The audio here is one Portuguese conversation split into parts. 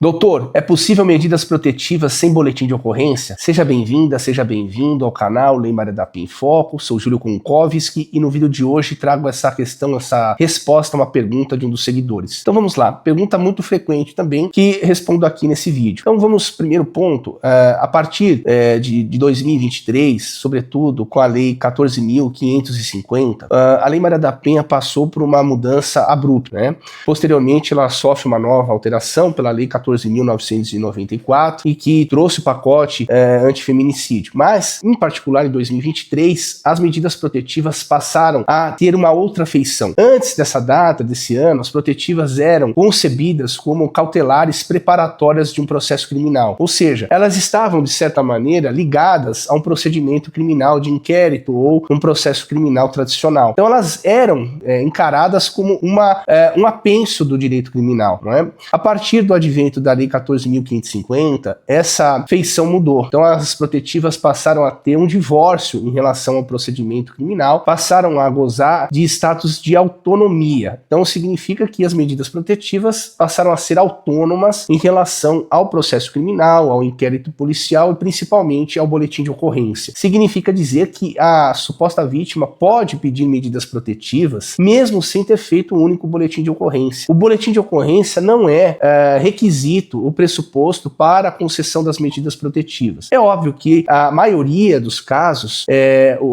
Doutor, é possível medidas protetivas sem boletim de ocorrência? Seja bem-vinda, seja bem-vindo ao canal Lei Maria da Penha em Foco. Sou Júlio Konkowski e no vídeo de hoje trago essa resposta a uma pergunta de um dos seguidores. Então vamos lá, pergunta muito frequente também que respondo aqui nesse vídeo. Então vamos, primeiro ponto, a partir de 2023, sobretudo com a Lei 14.550, a Lei Maria da Penha passou por uma mudança abrupta, né? Posteriormente ela sofre uma nova alteração pela Lei 14.994 e que trouxe o pacote antifeminicídio. Mas, em particular, em 2023, as medidas protetivas passaram a ter uma outra feição. Antes dessa data, desse ano, as protetivas eram concebidas como cautelares preparatórias de um processo criminal. Ou seja, elas estavam, de certa maneira, ligadas a um procedimento criminal de inquérito ou um processo criminal tradicional. Então, elas eram encaradas como um apenso do direito criminal, não é? A partir do advento da Lei 14.550, essa feição mudou. Então as protetivas passaram a ter um divórcio em relação ao procedimento criminal, passaram a gozar de status de autonomia. Então significa que as medidas protetivas passaram a ser autônomas em relação ao processo criminal, ao inquérito policial e principalmente ao boletim de ocorrência. Significa dizer que a suposta vítima pode pedir medidas protetivas mesmo sem ter feito um único boletim de ocorrência. O boletim de ocorrência não é requisito, o pressuposto para a concessão das medidas protetivas. É óbvio que a maioria dos casos,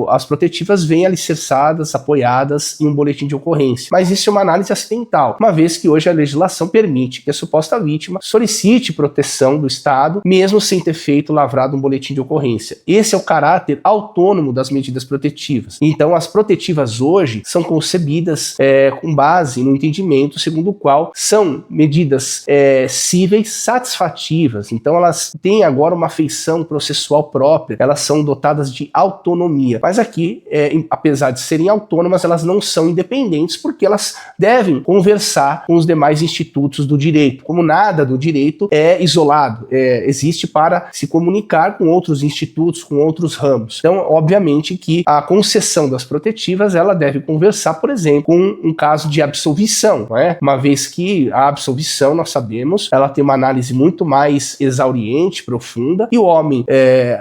as protetivas vêm alicerçadas, apoiadas em um boletim de ocorrência, mas isso é uma análise acidental, uma vez que hoje a legislação permite que a suposta vítima solicite proteção do Estado, mesmo sem ter lavrado um boletim de ocorrência. Esse é o caráter autônomo das medidas protetivas. Então as protetivas hoje são concebidas com base no entendimento segundo o qual são medidas cíveis satisfativas, então elas têm agora uma feição processual própria, elas são dotadas de autonomia, mas aqui, apesar de serem autônomas, elas não são independentes porque elas devem conversar com os demais institutos do direito, como nada do direito é isolado, existe para se comunicar com outros institutos, com outros ramos. Então, obviamente que a concessão das protetivas, ela deve conversar, por exemplo, com um caso de absolvição, não é? Uma vez que a absolvição, nós sabemos, ela tem uma análise muito mais exauriente, profunda, e o homem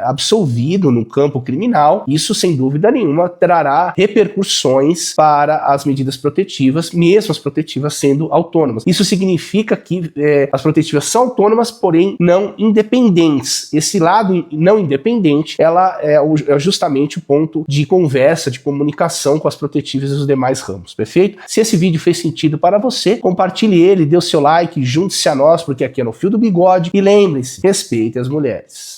absolvido no campo criminal, isso sem dúvida nenhuma trará repercussões para as medidas protetivas, mesmo as protetivas sendo autônomas. Isso significa que as protetivas são autônomas, porém não independentes. Esse lado não independente, ela é justamente o ponto de conversa, de comunicação com as protetivas e os demais ramos, perfeito? Se esse vídeo fez sentido para você, compartilhe ele, dê o seu like, junte-se a nós, porque aqui é no Fio do Bigode, e lembre-se, respeite as mulheres.